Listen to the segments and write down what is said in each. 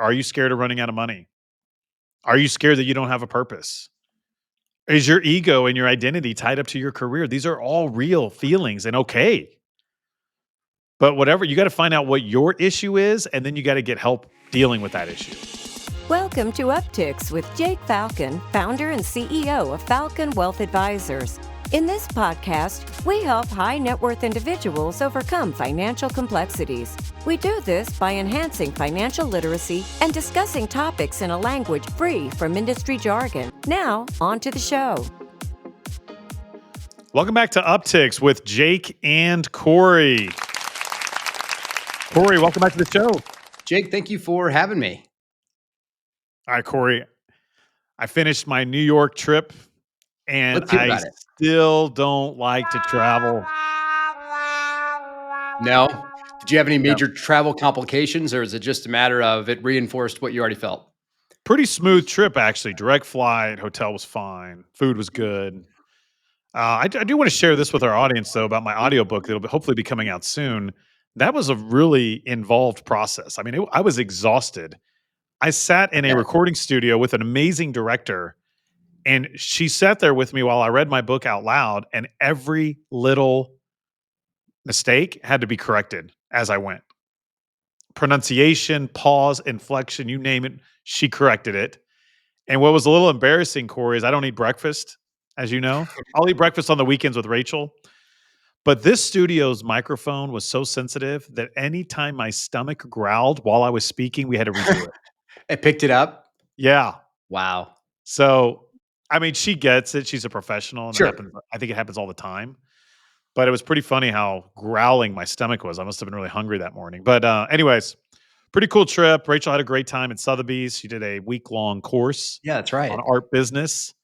Are you scared of running out of money? Are you scared that you don't have a purpose? Is your ego and your identity tied up to your career? These are all real feelings and okay. But whatever, you got to find out what your issue is, and then you got to get help dealing with that issue. Welcome to Upticks with Jake Falcon, founder and CEO of Falcon Wealth Advisors. In this podcast, we help high net worth individuals overcome financial complexities. We do this by enhancing financial literacy and discussing topics in a language free from industry jargon. Now, on to the show. Welcome back to Upticks with Jake and Cory. Cory, welcome back to the show. Jake, thank you for having me. All right, Cory, I finished my New York trip, and I still don't like to travel. No? Did you have any major travel complications, or is it just a matter of it reinforced what you already felt? Pretty smooth trip, actually. Direct flight, hotel was fine, food was good. I do want to share this with our audience, though, about my audiobook that'll hopefully be coming out soon. That was a really involved process. I mean, I was exhausted. I sat in a recording studio with an amazing director, and she sat there with me while I read my book out loud, and every little mistake had to be corrected as I went. Pronunciation, pause, inflection, you name it, she corrected it. And what was a little embarrassing, Cory, is I don't eat breakfast, as you know. I'll eat breakfast on the weekends with Rachel. But this studio's microphone was so sensitive that anytime my stomach growled while I was speaking, we had to redo it. It picked it up? Yeah. Wow. So, I mean, she gets it. She's a professional. And sure. I think it happens all the time. But it was pretty funny how growling my stomach was. I must have been really hungry that morning. But anyways, pretty cool trip. Rachel had a great time at Sotheby's. She did a week-long course that's right. on art business.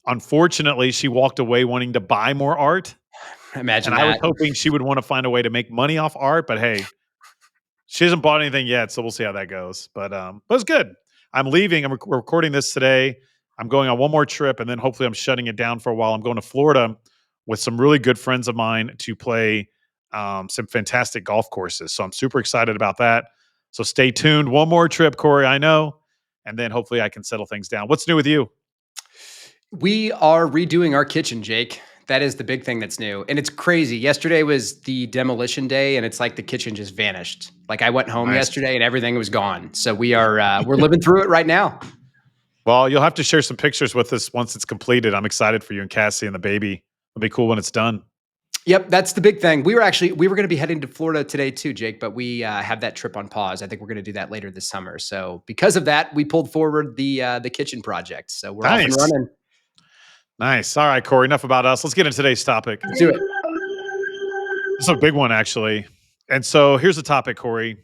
Unfortunately, she walked away wanting to buy more art. Imagine and that. I was hoping she would want to find a way to make money off art, but hey, she hasn't bought anything yet, so we'll see how that goes. But it's good. I'm leaving. We're recording this today. I'm going on one more trip, and then hopefully I'm shutting it down for a while. I'm going to Florida with some really good friends of mine to play some fantastic golf courses. So I'm super excited about that. So stay tuned. One more trip, Cory, I know, and then hopefully I can settle things down. What's new with you? We are redoing our kitchen, Jake. That is the big thing that's new. And it's crazy. Yesterday was the demolition day, and it's like the kitchen just vanished. Like I went home yesterday and everything was gone. So we are we're living through it right now. Well, you'll have to share some pictures with us once it's completed. I'm excited for you and Cassie and the baby. It'll be cool when it's done. Yep, that's the big thing. We were going to be heading to Florida today too, Jake, but we have that trip on pause. I think we're going to do that later this summer. So because of that, we pulled forward the kitchen project. So we're off and running. Nice. All right, Cory, enough about us. Let's get into today's topic. Let's do it. It's a big one, actually. And so here's the topic, Cory.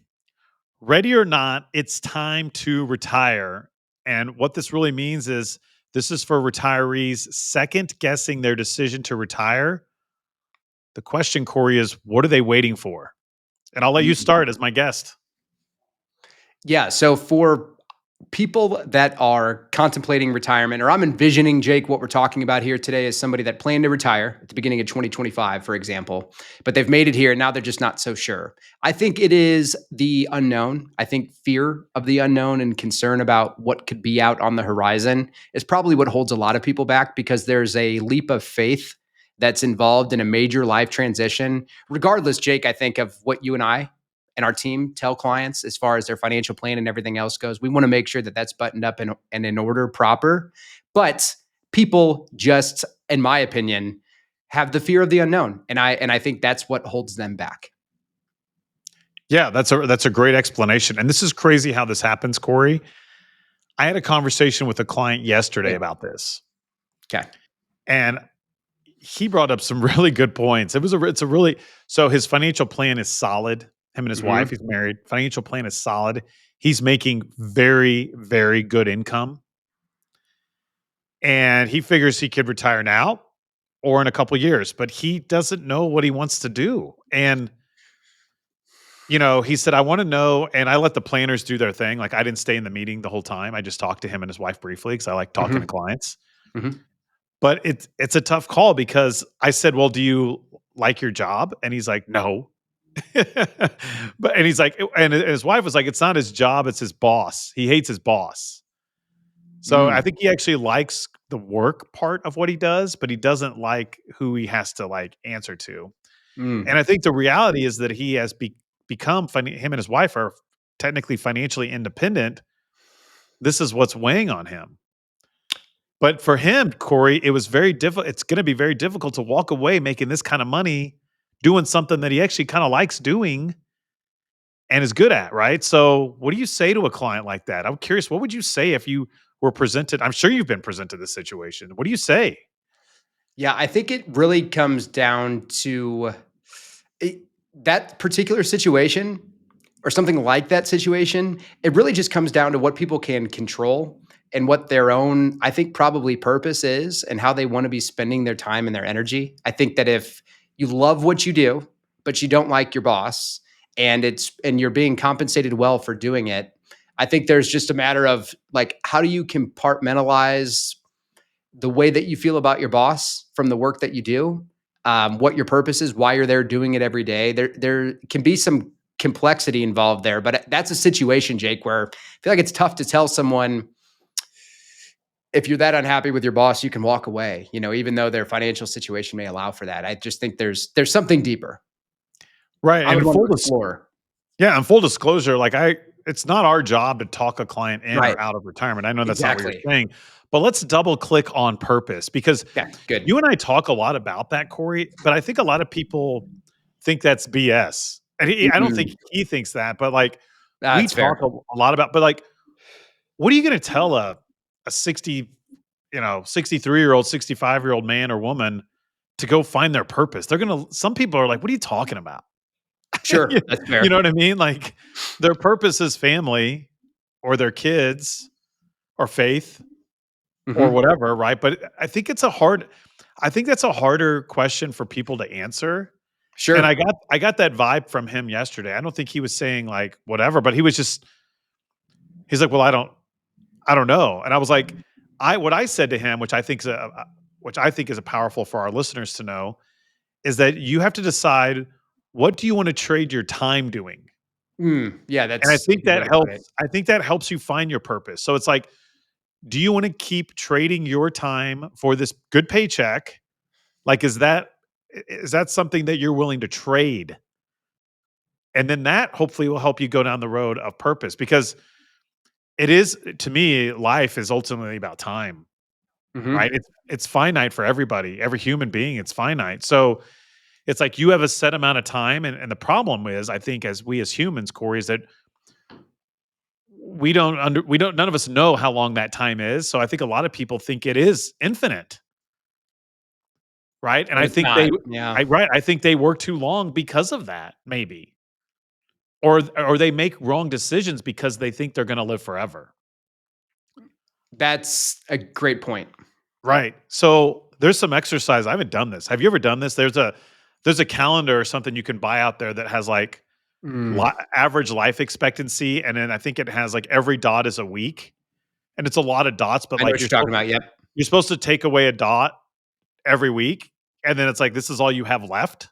Ready or not, it's time to retire. And what this really means is this is for retirees second guessing their decision to retire. The question, Cory, is what are they waiting for? And I'll let you start as my guest. Yeah. So for people that are contemplating retirement, or I'm envisioning, Jake, what we're talking about here today is somebody that planned to retire at the beginning of 2025, for example, but they've made it here and now they're just not so sure. I think it is the unknown. I think fear of the unknown and concern about what could be out on the horizon is probably what holds a lot of people back, because there's a leap of faith that's involved in a major life transition. Regardless, Jake, I think of what you and I and our team tell clients as far as their financial plan and everything else goes. We want to make sure that that's buttoned up and in order proper. But people just, in my opinion, have the fear of the unknown. And I think that's what holds them back. Yeah, that's a great explanation. And this is crazy how this happens, Cory. I had a conversation with a client yesterday about this. Okay. And he brought up some really good points. So his financial plan is solid. Him and his wife, he's married. Financial plan is solid. He's making very, very good income. And he figures he could retire now or in a couple of years, but he doesn't know what he wants to do. And, he said, I want to know, and I let the planners do their thing. Like I didn't stay in the meeting the whole time. I just talked to him and his wife briefly because I like talking to clients. But it's a tough call because I said, well, do you like your job? And he's like, no. But and he's like, and his wife was like, it's not his job, it's his boss. He hates his boss. So I Mm, think he actually likes the work part of what he does, but he doesn't like who he has to like answer to. And mm. I think the reality is that he has become him and his wife are technically financially independent. This is what's weighing on him. But for him, Corey, it was very difficult. It's going to be very difficult to walk away making this kind of money doing something that he actually kind of likes doing and is good at, right? So, what do you say to a client like that? I'm curious, what would you say if you were presented? I'm sure you've been presented this situation. What do you say? Yeah, I think it really comes down to it, that particular situation or something like that situation. It really just comes down to what people can control and what their own, I think, probably purpose is and how they want to be spending their time and their energy. I think that if you love what you do, but you don't like your boss and you're being compensated well for doing it, I think there's just a matter of like, how do you compartmentalize the way that you feel about your boss from the work that you do, what your purpose is, why you're there doing it every day. There can be some complexity involved there, but that's a situation, Jake, where I feel like it's tough to tell someone if you're that unhappy with your boss, you can walk away. Even though their financial situation may allow for that. I just think there's something deeper. Right. I would And want to explore. yeah, and full disclosure, like it's not our job to talk a client in Right. or out of retirement. I know that's not what you're Exactly. saying, but let's double click on purpose because Yeah. Good. you and I talk a lot about that, Corey. But I think a lot of people think that's BS, and I don't think Mm, he thinks that. But like we that's talk fair. a lot about, but like, what are you going to tell a 60, 63-year-old, 65-year-old man or woman to go find their purpose? They're gonna. Some people are like, "What are you talking about?" Sure. That's You know fair. what I mean? Like their purpose is family or their kids or faith or Hmm. whatever, right? But I think that's a harder question for people to answer. And Sure. I got that vibe from him yesterday. I don't think he was saying like whatever, but he's like, "Well, I don't know." And I was like, I what I said to him, which I think is a powerful for our listeners to know, is that you have to decide what do you want to trade your time doing? Yeah, And that's a good way to put it. I think that helps you find your purpose. So it's like, do you wanna keep trading your time for this good paycheck? Like, is that something that you're willing to trade? And then that hopefully will help you go down the road of purpose because it is to me, life is ultimately about time, right? Hmm. It's finite for everybody, every human being, it's finite. So it's like you have a set amount of time, and the problem is, I think, as humans, Corey, is that we don't none of us know how long that time is. So I think a lot of people think it is infinite, right? And But I it's think not. Yeah. I think they work too long because of that, maybe. Or they make wrong decisions because they think they're gonna live forever. That's a great point. Right. So there's some exercise. I haven't done this. Have you ever done this? There's a calendar or something you can buy out there that has like Mm. average life expectancy, and then I think it has like every dot is a week, and it's a lot of dots, but I know like what you're talking about. Yep. you're supposed to take away a dot every week, and then it's like this is all you have left.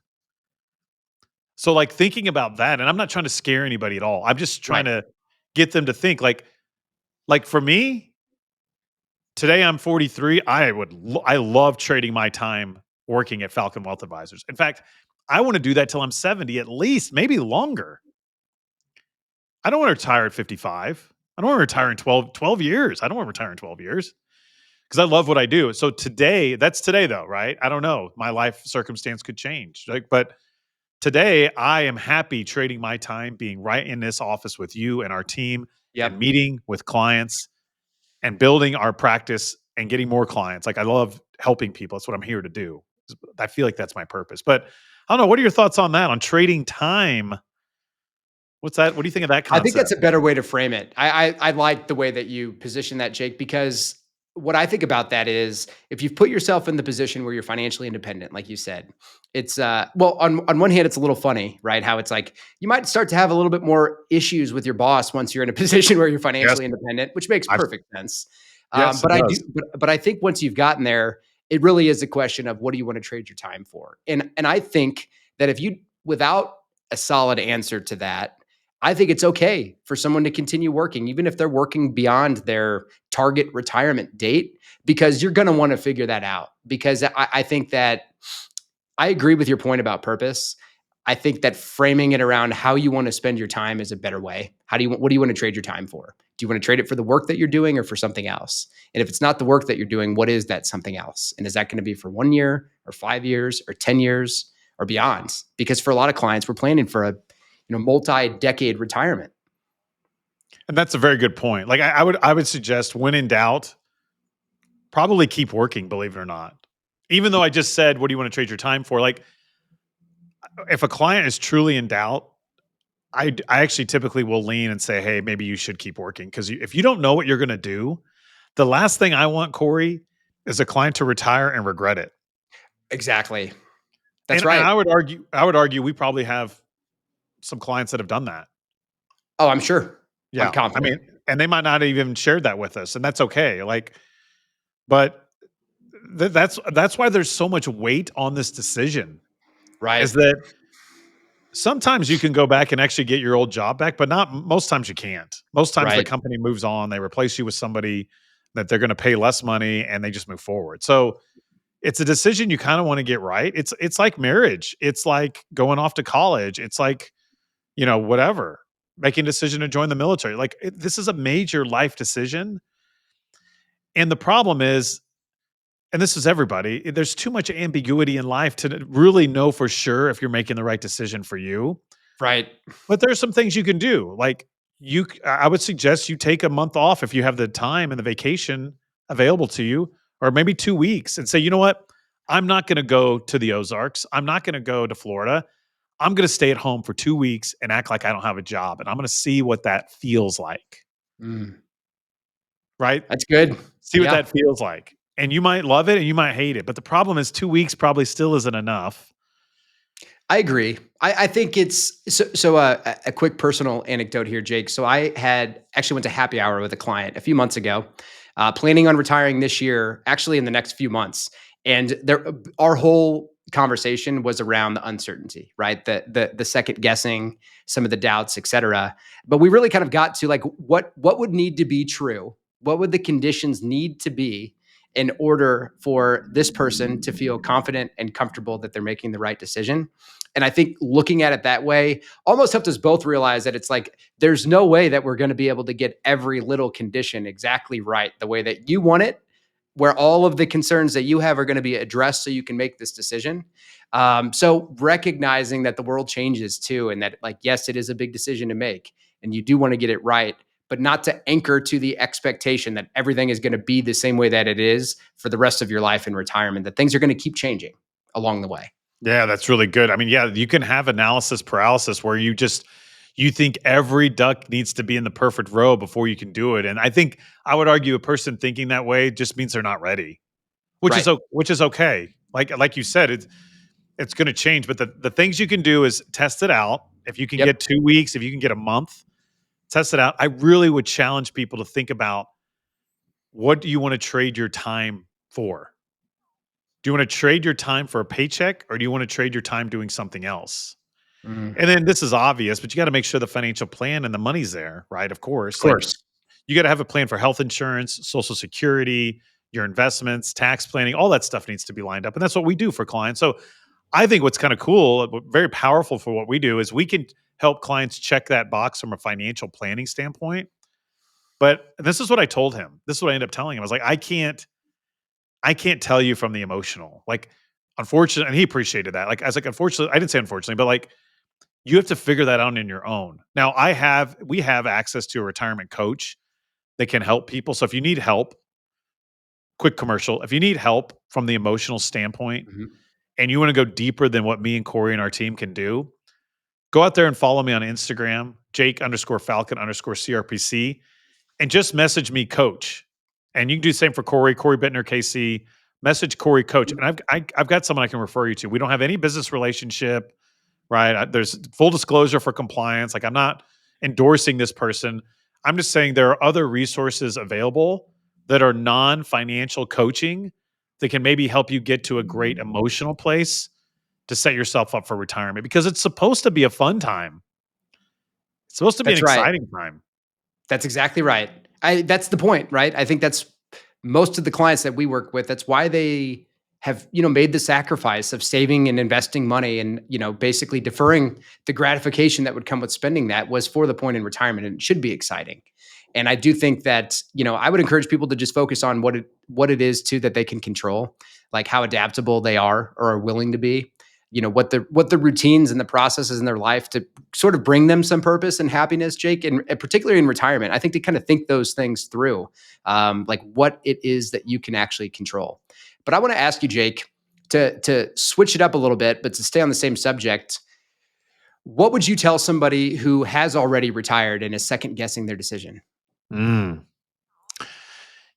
So like thinking about that, and I'm not trying to scare anybody at all. I'm just trying Right. to get them to think like for me, today I'm 43. I love trading my time working at Falcon Wealth Advisors. In fact, I want to do that till I'm 70 at least, maybe longer. I don't want to retire at 55. I don't want to retire in 12 years. I don't want to retire in 12 years because I love what I do. So today, that's today though, right? I don't know. My life circumstance could change. Like, but today I am happy trading my time being right in this office with you and our team and Yep. meeting with clients and building our practice and getting more clients. Like I love helping people. That's what I'm here to do. I feel like that's my purpose. But I don't know. What are your thoughts on that? On trading time? What's that? What do you think of that I think that's concept? a better way to frame it. I like the way that you position that, Jake, because what I think about that is if you've put yourself in the position where you're financially independent, like you said, it's well, on one hand, it's a little funny, right? How it's like you might start to have a little bit more issues with your boss once you're in a position where you're Yes. financially independent, which makes I've, perfect sense. yes, it But I do, does. but I think once you've gotten there, it really is a question of what do you want to trade your time for, and I think that if you without a solid answer to that. I think it's okay for someone to continue working, even if they're working beyond their target retirement date, because you're going to want to figure that out. Because I think that I agree with your point about purpose. I think that framing it around how you want to spend your time is a better way. What do you want to trade your time for? Do you want to trade it for the work that you're doing or for something else? And if it's not the work that you're doing, what is that something else? And is that going to be for 1 year or 5 years or 10 years or beyond? Because for a lot of clients, we're planning for a multi-decade retirement. And that's a very good point. Like I would suggest when in doubt, probably keep working, believe it or not. Even though I just said, what do you want to trade your time for? Like if a client is truly in doubt, I actually typically will lean and say, hey, maybe you should keep working. Because if you don't know what you're going to do, the last thing I want, Cory, is a client to retire and regret it. Exactly. That's And right. I would argue we probably have some clients that have done that. Oh, I'm sure. I'm Yeah. I confident. mean, and they might not have even shared that with us, and that's okay. Like, but that's why there's so much weight on this decision. Right. Is that sometimes you can go back and actually get your old job back, but not most times you can't. Most times the Right. company moves on, they replace you with somebody that they're going to pay less money and they just move forward. So it's a decision you kind of want to get right. It's like marriage. It's like going off to college. It's like, whatever, making a decision to join the military. Like this is a major life decision. And the problem is, and this is everybody, there's too much ambiguity in life to really know for sure if you're making the right decision for you. Right. But there's some things you can do. Like I would suggest you take a month off if you have the time and the vacation available to you, or maybe 2 weeks and say, you know what? I'm not going to go to the Ozarks. I'm not going to go to Florida. I'm going to stay at home for 2 weeks and act like I don't have a job. And I'm going to see what that feels like. Mm, Right? that's good. See what Yeah. that feels like. And you might love it and you might hate it. But the problem is 2 weeks probably still isn't enough. I agree. I think it's so. A quick personal anecdote here, Jake. So I had actually went to happy hour with a client a few months ago, planning on retiring this year, actually in the next few months. And our whole conversation was around the uncertainty, right? The second guessing, some of the doubts, et cetera. But we really kind of got to like what would need to be true. What would the conditions need to be in order for this person to feel confident and comfortable that they're making the right decision? And I think looking at it that way almost helped us both realize that it's like, there's no way that we're going to be able to get every little condition exactly right the way that you want it, where all of the concerns that you have are going to be addressed so you can make this decision. So recognizing that the world changes too, and that like, yes, it is a big decision to make and you do want to get it right, but not to anchor to the expectation that everything is going to be the same way that it is for the rest of your life in retirement, that things are going to keep changing along the way. Yeah, that's really good. I mean, yeah, you can have analysis paralysis where you think every duck needs to be in the perfect row before you can do it. And I think I would argue a person thinking that way just means they're not ready, Right. which is okay. Like you said, it's going to change, but the things you can do is test it out. If you can Yep. get 2 weeks, if you can get a month, test it out. I really would challenge people to think about, what do you want to trade your time for? Do you want to trade your time for a paycheck, or do you want to trade your time doing something else? Mm, And then this is obvious, but you got to make sure the financial plan and the money's there, right? Of of course. Like course. you got to have a plan for health insurance, social security, your investments, tax planning, all that stuff needs to be lined up. And that's what we do for clients. So I think what's kind of cool, very powerful for what we do, is we can help clients check that box from a financial planning standpoint. But this is what I told him. This is what I ended up telling him. I was like, I can't tell you from the emotional. Like, unfortunately, and he appreciated that. Like, I was like, unfortunately, I didn't say unfortunately, but like, you have to figure that out on your own. Now, we have access to a retirement coach that can help people. So if you need help, quick commercial, if you need help from the emotional standpoint Mhm. and you want to go deeper than what me and Cory and our team can do, go out there and follow me on Instagram, Jake_Falcon_CRPC, and just message me coach. And you can do the same for Cory Bittner, KC. Message Cory coach. And I've got someone I can refer you to. We don't have any business relationship, right? There's full disclosure for compliance. Like, I'm not endorsing this person. I'm just saying there are other resources available that are non-financial coaching that can maybe help you get to a great emotional place to set yourself up for retirement because it's supposed to be a fun time. It's supposed to be an That's right. exciting time. That's exactly right. That's the point, right? I think that's most of the clients that we work with. That's why they have, made the sacrifice of saving and investing money and, basically deferring the gratification that would come with spending that was for the point in retirement, and it should be exciting. And I do think that, I would encourage people to just focus on what it is too that they can control, like how adaptable they are or are willing to be, what the routines and the processes in their life to sort of bring them some purpose and happiness, Jake, and particularly in retirement. I think to kind of think those things through, like what it is that you can actually control. But I want to ask you, Jake, to switch it up a little bit, but to stay on the same subject. What would you tell somebody who has already retired and is second guessing their decision? Mm.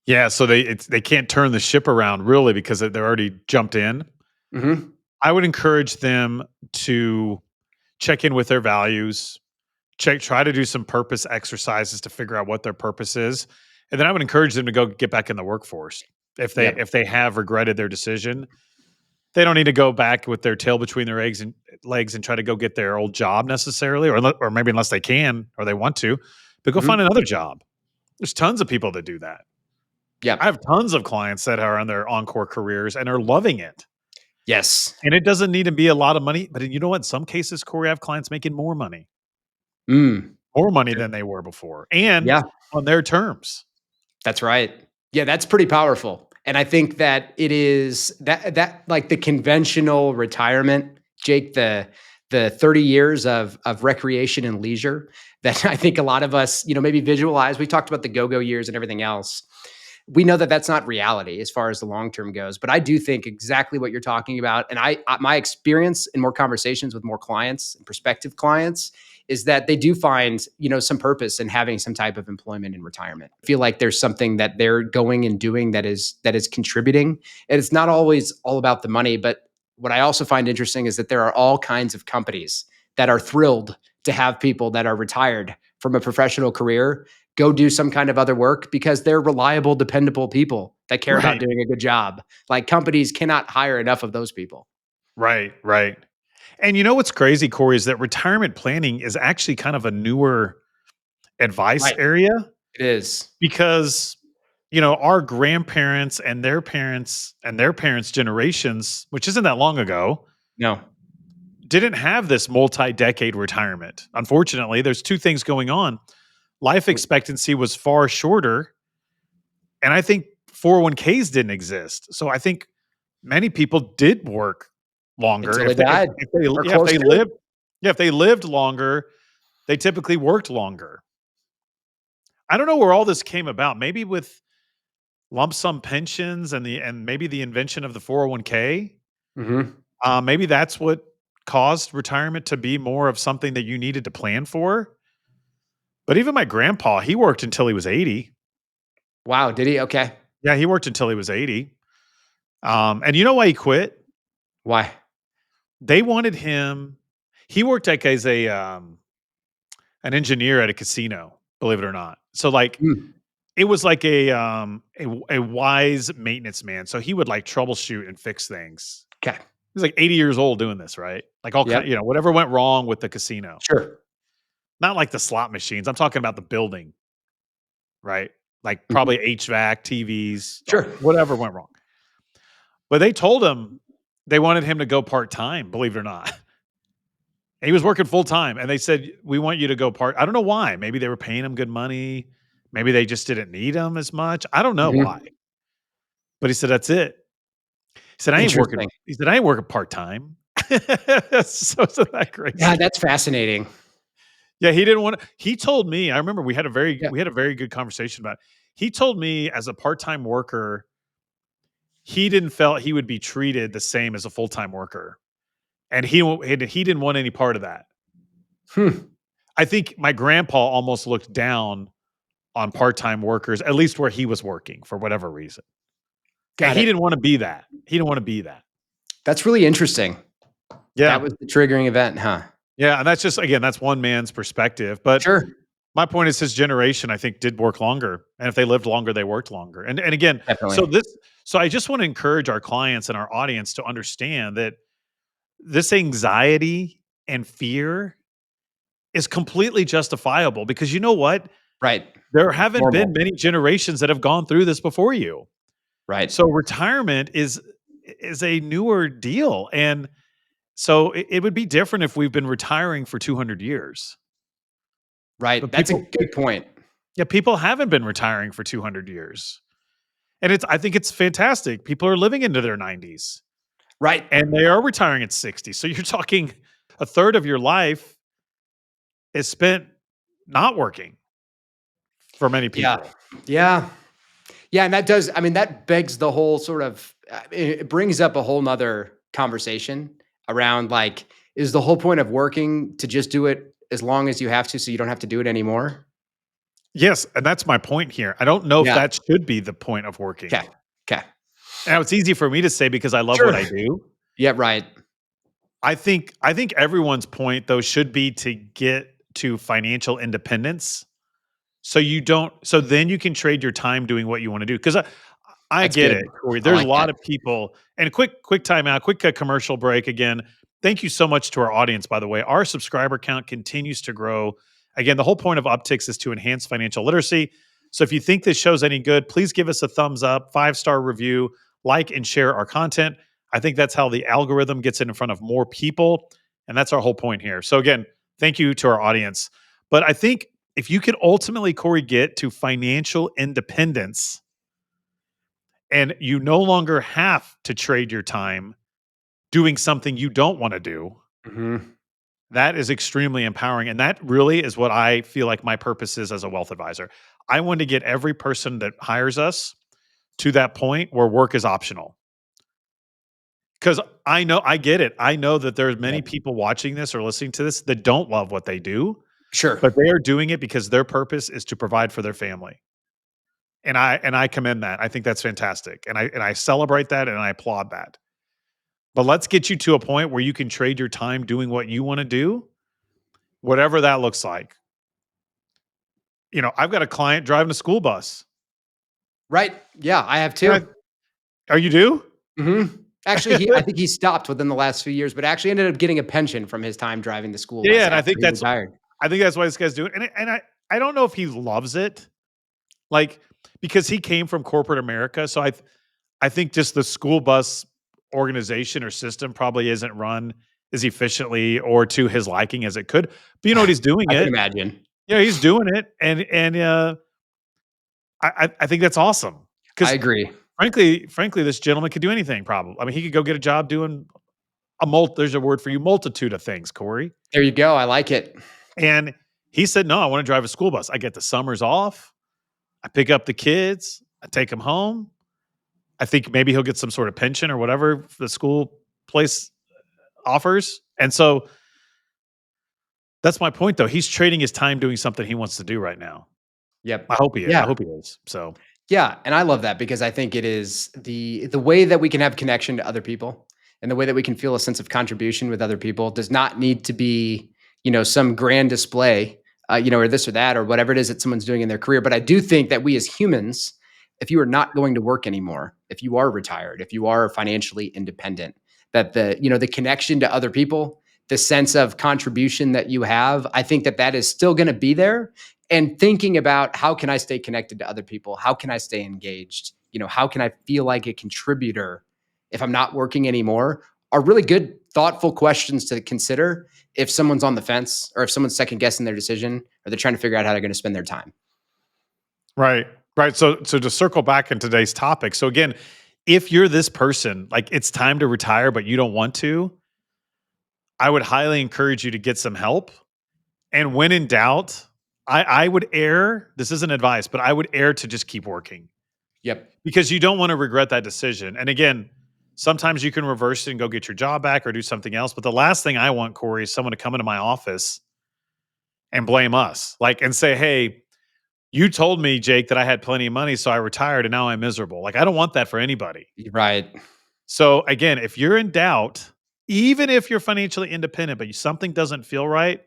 Yeah, so they can't turn the ship around really because they're already jumped in. Hmm. I would encourage them to check in with their values, try to do some purpose exercises to figure out what their purpose is. And then I would encourage them to go get back in the workforce. Yep. If they have regretted their decision, they don't need to go back with their tail between their legs and try to go get their old job necessarily, or maybe unless they can or they want to, but go find Hmm. another job. There's tons of people that do that. I Yep. have tons of clients that are on their Encore careers and are loving it. Yes. And it doesn't need to be a lot of money, but you know what? In some cases, Corey, I have clients making Mm. more money than they were before, and Yeah. on their terms. That's right. Yeah, that's pretty powerful. And I think that it is that like the conventional retirement, Jake, the 30 years of recreation and leisure that I think a lot of us, maybe visualize. We talked about the go-go years and everything else. We know that that's not reality as far as the long term goes, but I do think exactly what you're talking about. And my experience in more conversations with more clients and prospective clients is that they do find, some purpose in having some type of employment in retirement. I feel like there's something that they're going and doing that is contributing. And it's not always all about the money, but what I also find interesting is that there are all kinds of companies that are thrilled to have people that are retired from a professional career go do some kind of other work because they're reliable, dependable people that care about Right, doing a good job. Like companies cannot hire enough of those people. right. And you know what's crazy, Corey, is that retirement planning is actually kind of a newer advice Right. area It is. because our grandparents and their parents' generations, which isn't that long ago, No. didn't have this multi-decade retirement. Unfortunately, there's two things going on. Life expectancy was far shorter, and I think 401ks didn't exist. So I think many people did work longer Until they died or if close they to it. lived if they lived longer, they typically worked longer. I don't know where all this came about. Maybe with lump sum pensions and maybe the invention of the 401k. Mhm. Maybe that's what caused retirement to be more of something that you needed to plan for. But even my grandpa, he worked until he was 80. Wow, did he? Okay. Yeah, he worked until he was 80. And you know why he quit? Why? They wanted him. He worked like as an engineer at a casino, believe it or not. So like Mm, it was like a wise maintenance man. So he would like troubleshoot and fix things. 'kay. He's like 80 years old doing this, right? Like all Yep. kind, whatever went wrong with the casino. Sure. Not like the slot machines. I'm talking about the building, right? Like Mhm. probably HVAC, TVs, Sure. whatever went wrong. But they told him they wanted him to go part-time, believe it or not. He was working full-time and they said, "We want you to go part." I don't know why. Maybe they were paying him good money. Maybe they just didn't need him as much. I don't know why. Mhm. But he said, "That's it." He said, "I ain't working." Interesting. He said, "I ain't working part-time." So isn't that Yeah, crazy? that's fascinating. Yeah, he didn't want to. He told me, I remember Yeah. we had a very good conversation about it. He told me as a part-time worker, he didn't felt he would be treated the same as a full-time worker. And he didn't want any part of that. Hmm. I think my grandpa almost looked down on part-time workers, at least where he was working for whatever reason. And Got he it. didn't want to be that. He didn't want to be that. That's really interesting. That Yeah. was the triggering event, huh? Yeah, and that's just again, that's one man's perspective, but Sure. my point is his generation, I think, did work longer, and if they lived longer, they worked longer. And again, Definitely. so I just want to encourage our clients and our audience to understand that this anxiety and fear is completely justifiable because you know what? Right. There haven't been Normal. many generations that have gone through this before you. Right. So retirement is a newer deal, and so it would be different if we've been retiring for 200 years. Right. But That's a good point. yeah, people haven't been retiring for 200 years. And I think it's fantastic. People are living into their 90s Right. and they are retiring at 60. So you're talking a third of your life is spent not working for many Yeah. people. Yeah. Yeah, and that does, I mean, that begs the whole sort of, it brings up a whole nother conversation around like, is the whole point of working to just do it as long as you have to, so you don't have to do it anymore? Yes, and that's my point here. I don't know if Yeah. that should be the point of working. Okay. Okay. Now it's easy for me to say because I love what Sure. I do. Yeah. Right. I think everyone's point though should be to get to financial independence. So then you can trade your time doing what you want to do. Because I That's get good. it, Corey. I There's a like lot that. of people and quick time out, quick commercial break again. Thank you so much to our audience, by the way. Our subscriber count continues to grow. Again, the whole point of Upticks is to enhance financial literacy. So if you think this show's any good, please give us a thumbs up, 5-star review, like and share our content. I think that's how the algorithm gets it in front of more people. And that's our whole point here. So again, thank you to our audience. But I think if you can ultimately, Corey, get to financial independence and you no longer have to trade your time doing something you don't want to do, Mhm. that is extremely empowering. And that really is what I feel like my purpose is as a wealth advisor. I want to get every person that hires us to that point where work is optional. Because I get it. I know that there's many Yep. people watching this or listening to this that don't love what they do, Sure. but they are doing it because their purpose is to provide for their family. And I commend that. I think that's fantastic. And I celebrate that and I applaud that. But let's get you to a point where you can trade your time doing what you want to do, whatever that looks like. I've got a client driving a school bus. Right. Yeah, I have And too. oh, you do? Actually, I think he stopped within the last few years, but actually ended up getting a pension from his time driving the school Yeah, bus and I after think he that's retired. I think that's why this guy's doing. And I don't know if he loves it, like because he came from corporate America. So I think just the school bus organization or system probably isn't run as efficiently or to his liking as it could. But you know what? He's doing I can it. imagine. Yeah, he's doing it, and I think that's awesome I because agree. frankly, this gentleman could do anything. Probably, I mean, he could go get a job doing there's a word for you, multitude of things, Corey. There you go. I like it. And he said, "No, I want to drive a school bus. I get the summers off. I pick up the kids. I take them home. I think maybe he'll get some sort of pension or whatever the school place offers." And so that's my point, though. He's trading his time doing something he wants to do right now. Yep. I hope he is. I Yeah. hope he is. So Yeah, and I love that because I think it is the way that we can have connection to other people and the way that we can feel a sense of contribution with other people does not need to be, some grand display, or this or that or whatever it is that someone's doing in their career. But I do think that we as humans, if you are not going to work anymore, if you are retired, if you are financially independent, that the connection to other people, the sense of contribution that you have, I think that that is still going to be there and thinking about how can I stay connected to other people? How can I stay engaged? How can I feel like a contributor if I'm not working anymore? Are really good, thoughtful questions to consider if someone's on the fence or if someone's second guessing their decision or they're trying to figure out how they're going to spend their time. right, right. So to circle back in today's topic. So again, if you're this person, like it's time to retire, but you don't want to, I would highly encourage you to get some help. And when in doubt, I would err. This isn't advice, but I would err to just keep working Yep. because you don't want to regret that decision. And again, sometimes you can reverse it and go get your job back or do something else. But the last thing I want, Corey, is someone to come into my office and blame us, like, and say, "Hey, you told me, Jake, that I had plenty of money, so I retired, and now I'm miserable." Like, I don't want that for anybody. Right. So again, if you're in doubt, even if you're financially independent, but something doesn't feel right,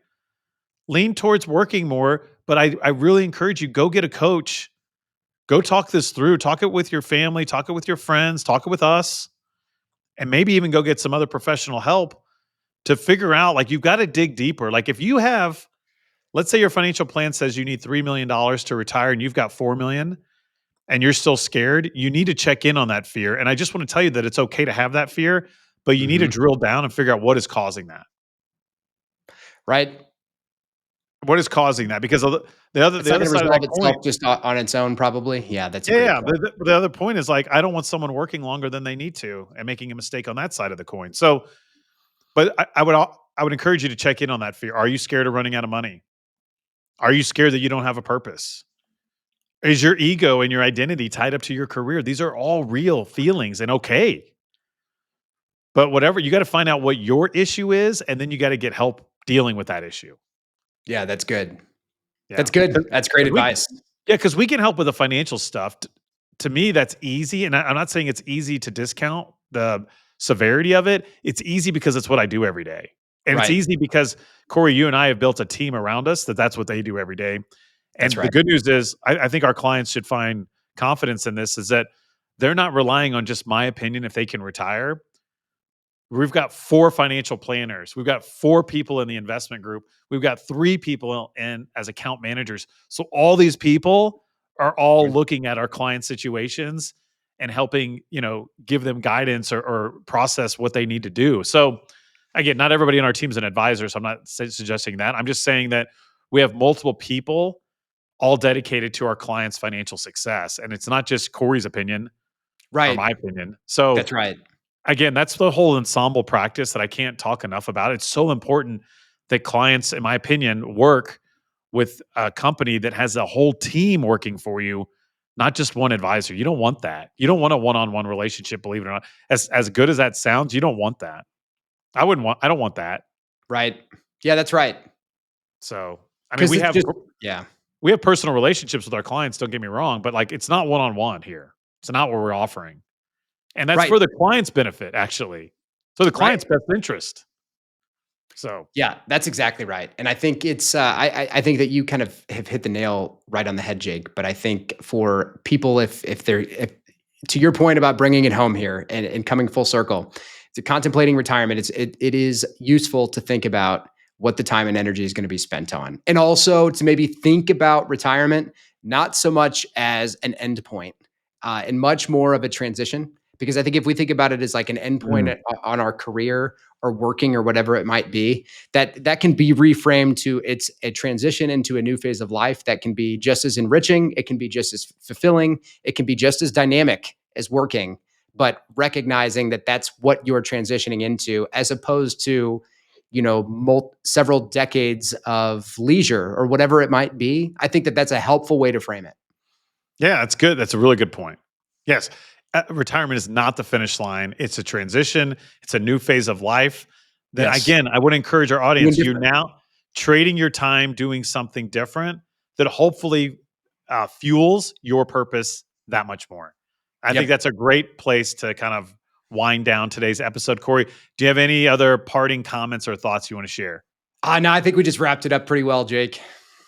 lean towards working more. But I really encourage you, go get a coach. Go talk this through. Talk it with your family. Talk it with your friends. Talk it with us. And maybe even go get some other professional help to figure out, like, you've got to dig deeper. Like, if you have, let's say your financial plan says you need $3 million to retire and you've got 4 million and you're still scared, you need to check in on that fear. And I just want to tell you that it's okay to have that fear, but you need to Mhm. drill down and figure out what is causing that. Right? What is causing that? Because of the It's not other gonna side of resolve that coin. itself just on its own, probably. Yeah, that's a Yeah, great yeah. point. The other point is, like, I don't want someone working longer than they need to and making a mistake on that side of the coin. So, but I would encourage you to check in on that fear. Are you scared of running out of money? Are you scared that you don't have a purpose? Is your ego and your identity tied up to your career? These are all real feelings and okay. But whatever, you got to find out what your issue is, and then you got to get help dealing with that issue. Yeah, that's good. Yeah. That's good. That's great 'Cause we advice. Yeah, because we can help with the financial stuff. To me, that's easy, and I'm not saying it's easy to discount the severity of it. It's easy because it's what I do every day, and it's Right. easy because, Corey, you and I have built a team around us that's what they do every day. That's And the right. good news is, I think our clients should find confidence in this, is that they're not relying on just my opinion if they can retire. We've got 4 financial planners. We've got 4 people in the investment group. We've got 3 people in as account managers. So all these people are all looking at our client situations and helping, give them guidance or process what they need to do. So again, not everybody in our team is an advisor, so I'm not suggesting that. I'm just saying that we have multiple people all dedicated to our clients' financial success, and it's not just Corey's opinion or Right. my opinion. So That's right. again, that's the whole ensemble practice that I can't talk enough about. It's so important that clients, in my opinion, work with a company that has a whole team working for you, not just one advisor. You don't want that. You don't want a one-on-one relationship, believe it or not. As good as that sounds, you don't want that. I don't want that. Right. Yeah, that's right. So, I mean, Because it's just yeah. we have personal relationships with our clients, don't get me wrong, but, like, it's not one-on-one here. It's not what we're offering. And that's Right. for the client's benefit, actually. So the Right. client's best interest. So, Yeah, that's exactly right. And I think it's I think that you kind of have hit the nail right on the head, Jake. But I think for people, if they're if to your point about bringing it home here and coming full circle to contemplating retirement, it is useful to think about what the time and energy is going to be spent on, and also to maybe think about retirement not so much as an end point, and much more of a transition. Because I think if we think about it as like an endpoint mm, on our career or working or whatever it might be, that can be reframed to it's a transition into a new phase of life that can be just as enriching, it can be just as fulfilling, it can be just as dynamic as working, but recognizing that that's what you're transitioning into, as opposed to several decades of leisure or whatever it might be. I think that that's a helpful way to frame it. yeah, that's good. That's a really good point. Yes, retirement is not the finish line. It's a transition. It's a new phase of life. Then Yes. again, I would encourage our Doing audience, you're different. now trading your time doing something different that hopefully fuels your purpose that much more. I think Yep. that's a great place to kind of wind down today's episode. Corey, do you have any other parting comments or thoughts you want to share? No, I think we just wrapped it up pretty well, Jake.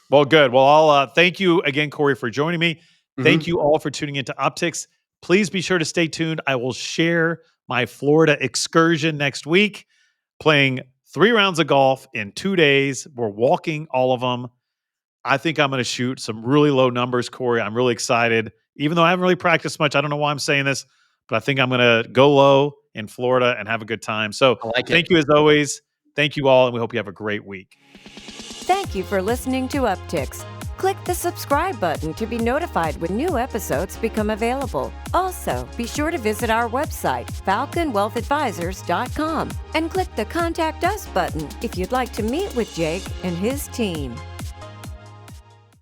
Well, good. Well, I'll thank you again, Corey, for joining me. Thank Mhm. you all for tuning into Upticks. Please be sure to stay tuned. I will share my Florida excursion next week, playing 3 rounds of golf in 2 days. We're walking all of them. I think I'm going to shoot some really low numbers, Corey. I'm really excited. Even though I haven't really practiced much, I don't know why I'm saying this, but I think I'm going to go low in Florida and have a good time. So I like thank it. you as always. Thank you all, and we hope you have a great week. Thank you for listening to Upticks. Click the subscribe button to be notified when new episodes become available. Also, be sure to visit our website, falconwealthadvisors.com, and click the Contact Us button if you'd like to meet with Jake and his team.